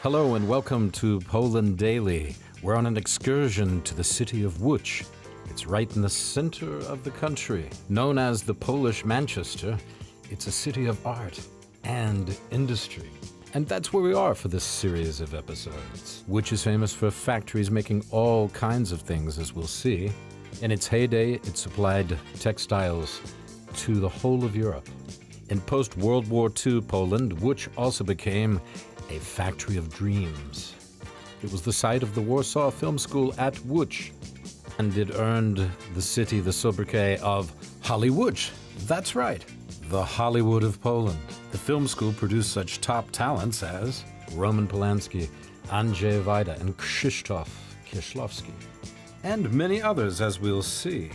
Hello and welcome to Poland Daily. We're on an excursion to the city of Łódź. It's right in the center of the country. Known as the Polish Manchester, it's a city of art and industry. And that's where we are for this series of episodes. Łódź is famous for factories making all kinds of things, as we'll see. In its heyday, it supplied textiles to the whole of Europe. In post-World War II Poland, Łódź also became a factory of dreams. It was the site of the Warsaw Film School at Łódź, and it earned the city the sobriquet of Hollywood. That's right, the Hollywood of Poland. The film school produced such top talents as Roman Polanski, Andrzej Wajda, and Krzysztof Kieślowski, and many others, as we'll see.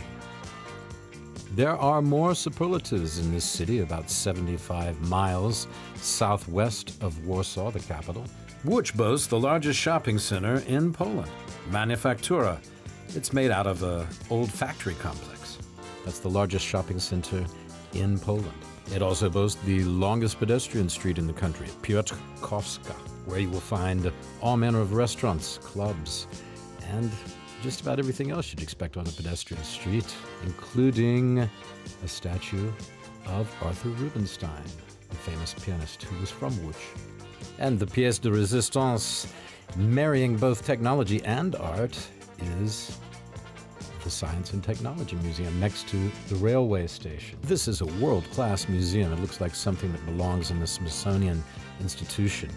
There are more superlatives in this city, about 75 miles southwest of Warsaw, the capital. Łódź boasts the largest shopping center in Poland, Manufaktura. It's made out of an old factory complex. That's the largest shopping center in Poland. It also boasts the longest pedestrian street in the country, Piotrkowska, where you will find all manner of restaurants, clubs, and just about everything else you'd expect on a pedestrian street, including a statue of Arthur Rubinstein, the famous pianist who was from Łódź. And the pièce de résistance, marrying both technology and art, is the Science and Technology Museum next to the railway station. This is a world-class museum. It looks like something that belongs in the Smithsonian Institution.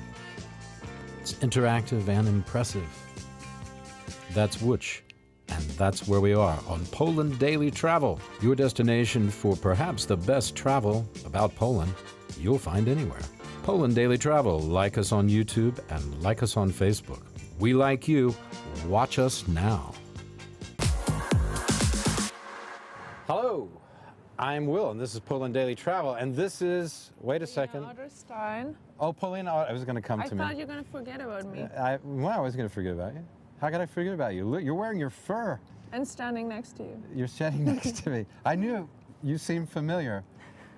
It's interactive and impressive. That's Łódź, and that's where we are on Poland Daily Travel, your destination for perhaps the best travel about Poland you'll find anywhere. Poland Daily Travel. Like us on YouTube and like us on Facebook. We like you. Watch us now. Hello, I'm Will, and this is Poland Daily Travel, and this is, wait a second. Otterstein. Oh, Paulina, I was going to come to me. I thought you were going to forget about me. I was going to forget about you. How could I forget about you? Look, you're wearing your fur. And standing next to you. You're standing next to me. I knew you seemed familiar,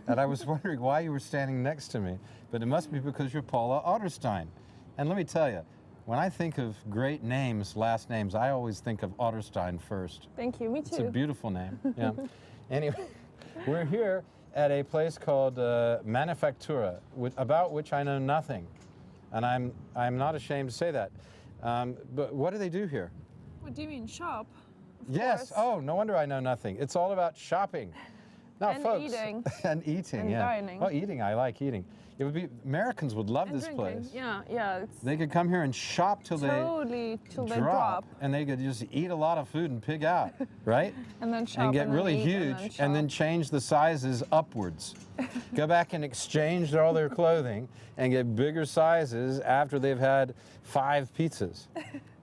and I was wondering why you were standing next to me. But it must be because you're Paula Otterstein. And let me tell you, when I think of great names, last names, I always think of Otterstein first. Thank you, me too. It's a beautiful name, yeah. Anyway, we're here at a place called Manufaktura, about which I know nothing. And I'm not ashamed to say that. But what do they do here? What do you mean, shop? Yes. Course. Oh, no wonder I know nothing. It's all about shopping. Now, and folks, eating. and eating, and yeah. dining. Oh, eating. I like eating. It would be Americans would love and this drinking. place. Yeah. They could come here and shop till they drop, and they could just eat a lot of food and pig out, right? And then shop and get and really eat, huge, and then change the sizes upwards. Go back and exchange all their clothing and get bigger sizes after they've had 5 pizzas,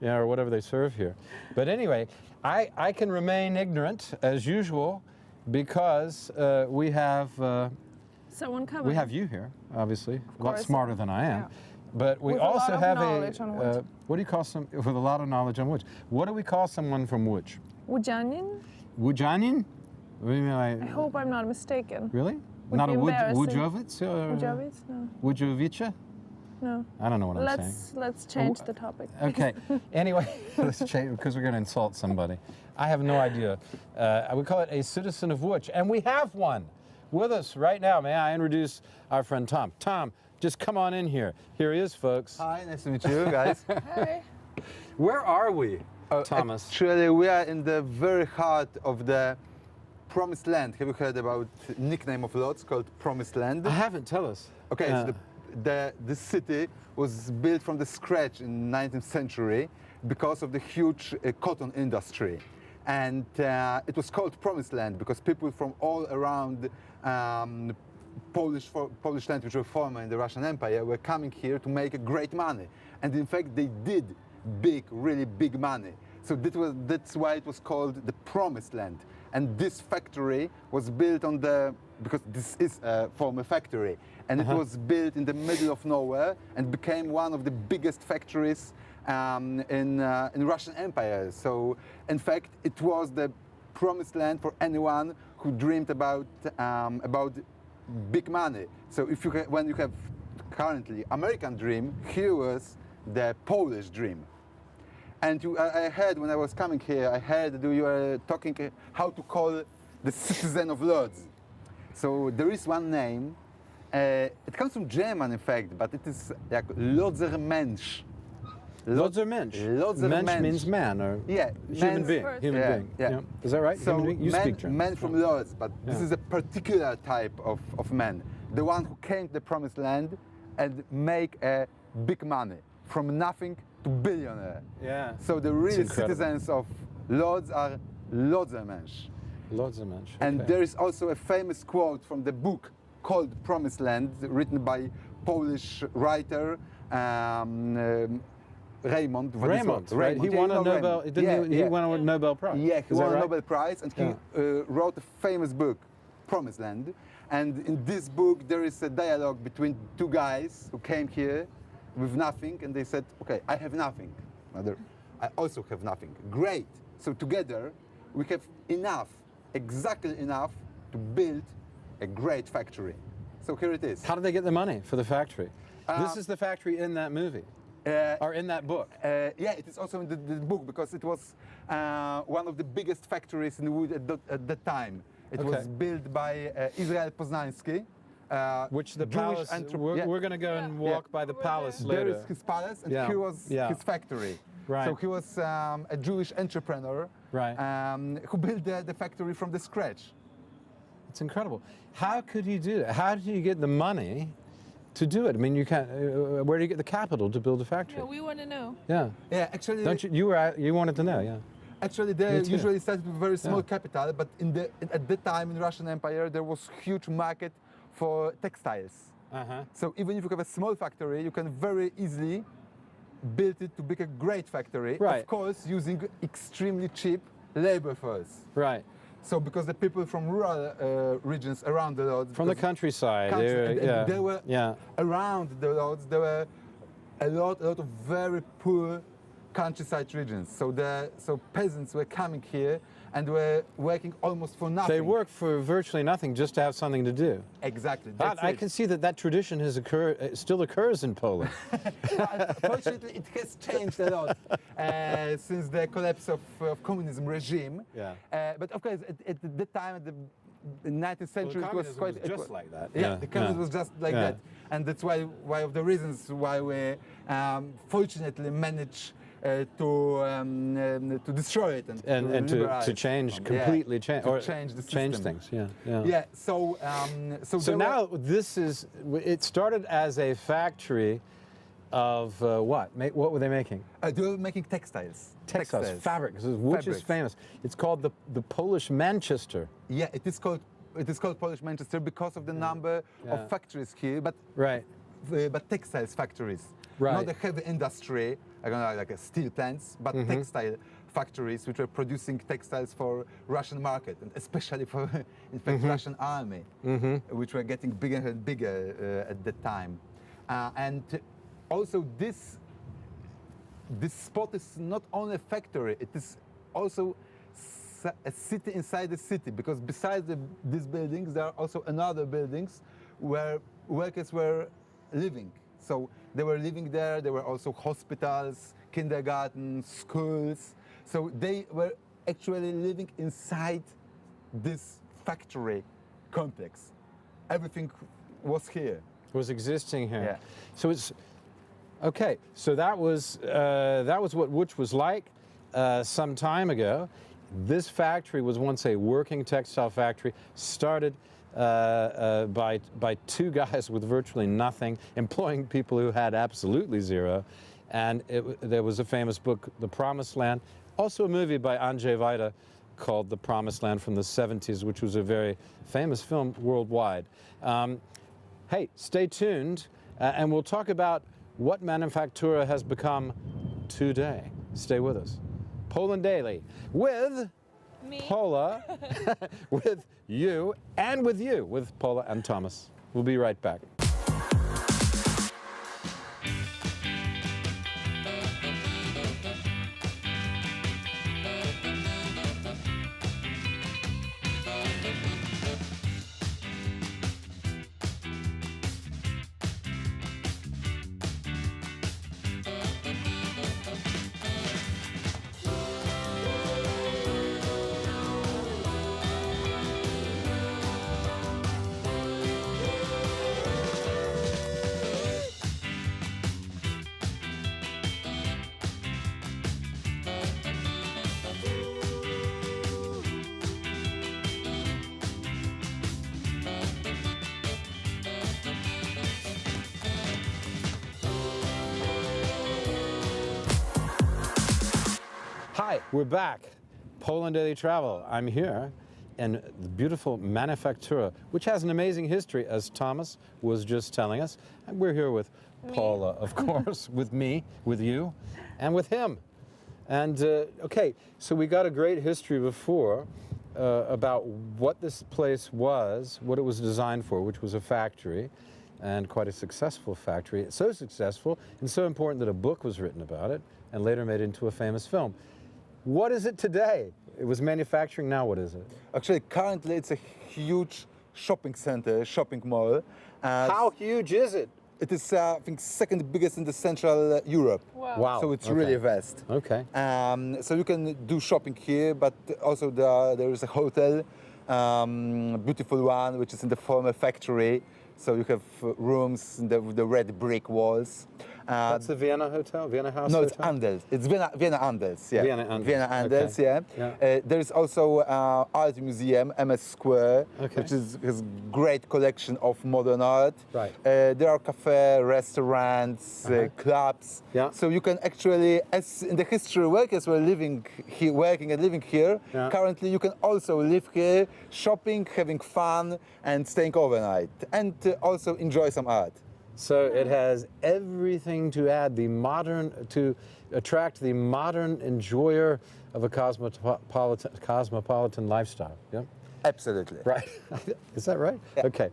or whatever they serve here. But anyway, I can remain ignorant as usual because we have. Someone coming. We have you here, obviously, a lot smarter than I am. Yeah. But we with also have what do you call with a lot of knowledge on Łódź. What do we call someone from Łódź? Łódzianin? Łódzianin? I hope I'm not mistaken. Really? Would Not a Łódźowiec? Łódźowiec? No. Łódźowice? No. I don't know what I'm saying. Let's change the topic. Okay. Anyway, let's change because we're going to insult somebody. I have no idea. I would call it a citizen of Łódź, and we have one with us right now. May I introduce our friend Tom? Tom, just come on in here. Here he is, folks. Hi, nice to meet you guys. Hey. Where are we, Thomas? Actually, we are in the very heart of the Promised Land. Have you heard about the nickname of Lodz called Promised Land? I haven't. Tell us. Okay, so the city was built from the scratch in the 19th century because of the huge cotton industry. And it was called Promised Land because people from all around Polish land, which were former in the Russian Empire, were coming here to make great money. And in fact, they did really big money. So that's why it was called the Promised Land. And this factory was built on because this is a former factory. And it was built in the middle of nowhere and became one of the biggest factories in Russian Empire. So, in fact, it was the promised land for anyone who dreamed about big money. So, when you have currently American dream, here was the Polish dream. And I heard when I was coming here, I heard you were talking how to call the citizen of Lodz. So there is one name. It comes from German, in fact, but it is like Lodzer Mensch. Lodzer Mensch. Lodzer Mensch means man or yeah, human being. Human yeah, being. yeah. Is that right? So Human being? You speak German. man from Lodz, but this Yeah. is a particular type of man. The one who came to the promised land and make big money from nothing to billionaire. Yeah. So the real incredible. citizens of Lodz are Lodzer Mensch. Lodzer Mensch. And okay. there is also a famous quote from the book called Promised Land, written by Polish writer Raymond. Raymond, right? He Yeah, won you a know Nobel. Raymond. Didn't he won a Nobel Prize? Yeah, he Is that won a right? Nobel Prize, and he wrote a famous book, Promised Land. And in this book, there is a dialogue between two guys who came here with nothing, and they said, "Okay, I have nothing. I also have nothing. Great. So together, we have enough, exactly enough, to build a great factory." So here it is. How did they get the money for the factory? This is the factory in that movie, or in that book. Yeah, it is also in the book because it was one of the biggest factories in wood at that time. It was built by Israel Poznański. Which the Jewish palace, we're going to go and walk by the palace There later. is his palace, and Yeah. here was his factory. Right. So he was a Jewish entrepreneur Right. who built the factory from the scratch. It's incredible. How could you do that? How did you get the money to do it? I mean, you can't. Where do you get the capital to build a factory? Yeah, we want to know. Yeah. Yeah, actually. Don't you? You wanted to know, yeah. Actually, they Me too. usually started with very small Yeah. capital, but at that time in Russian Empire there was huge market for textiles. Uh-huh. So even if you have a small factory, you can very easily build it to be a great factory. Right. Of course, using extremely cheap labor force. Right. So because the people from rural regions around the Lodz, From the because countryside. they were around the Lodz, there were a lot of very poor countryside regions. So peasants were coming here and were working almost for nothing. They work for virtually nothing just to have something to do. Exactly. I can see that tradition has still occurs in Poland. Fortunately, it has changed a lot since the collapse of communism regime. Yeah. But of course, at the time, at the 19th century, it was quite just like that. Yeah, the communism was just like that, and that's why one of the reasons why we fortunately managed to destroy it and to change completely change the change system. things. Yeah. Yeah. So now this is. It started as a factory of what? What were they making? they were making textiles. Textiles, fabric, which is famous. It's called the Polish Manchester. Yeah, it is called Polish Manchester because of the number of factories here, but textiles factories, not the heavy industry, like a steel plants, but textile factories which were producing textiles for Russian market, and especially for, in fact, Russian army, which were getting bigger and bigger at that time. And also this spot is not only a factory, it is also a city inside the city, because besides these buildings, there are also another buildings where workers were living. So they were living there, there were also hospitals, kindergartens, schools. So they were actually living inside this factory complex. Everything was here. Was existing here. Yeah. So it's okay. So that was what Łódź was like some time ago. This factory was once a working textile factory, started by two guys with virtually nothing, employing people who had absolutely zero. And there was a famous book, The Promised Land, also a movie by Andrzej Wajda called The Promised Land from the 70s, which was a very famous film worldwide. Hey, stay tuned, and we'll talk about what Manufaktura has become today. Stay with us. Poland Daily with Me. Paula, with you, and with Paula and Thomas. We'll be right back. Okay, we're back. Poland Daily Travel. I'm here in the beautiful Manufaktura, which has an amazing history, as Thomas was just telling us. And we're here with Paula, of course, with me, with you, and with him. And okay, so we got a great history before about what this place was, what it was designed for, which was a factory, and quite a successful factory. So successful and so important that a book was written about it and later made into a famous film. What is it today? It was manufacturing, now what is it? Actually, currently it's a huge shopping center, shopping mall. How huge is it? It is, I think, second biggest in the Central Europe. Wow. So it's really vast. Okay. So you can do shopping here, but also there is a hotel, beautiful one, which is in the former factory. So you have rooms with the red brick walls. That's the Vienna Hotel, Vienna House No, Hotel? it's Andels. It's Vienna Andels, yeah. Vienna Andels. Vienna Andels, Okay. yeah. There is also art museum, MS Square, Okay. which has great collection of modern art. Right. There are cafe, restaurants, clubs. Yeah. So you can actually, as in the history, workers were living here, working and living here. Yeah. Currently, you can also live here, shopping, having fun, and staying overnight, and also enjoy some art. So it has everything to add to attract the modern enjoyer of a cosmopolitan lifestyle. Yep. Absolutely. Right. Is that right? Yeah. Okay.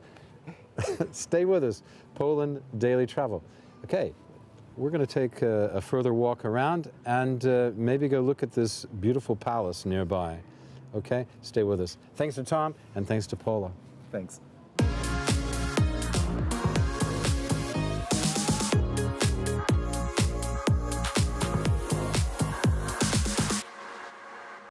Stay with us. Poland Daily Travel. Okay. We're going to take a further walk around and maybe go look at this beautiful palace nearby. Okay? Stay with us. Thanks to Tom and thanks to Paula. Thanks.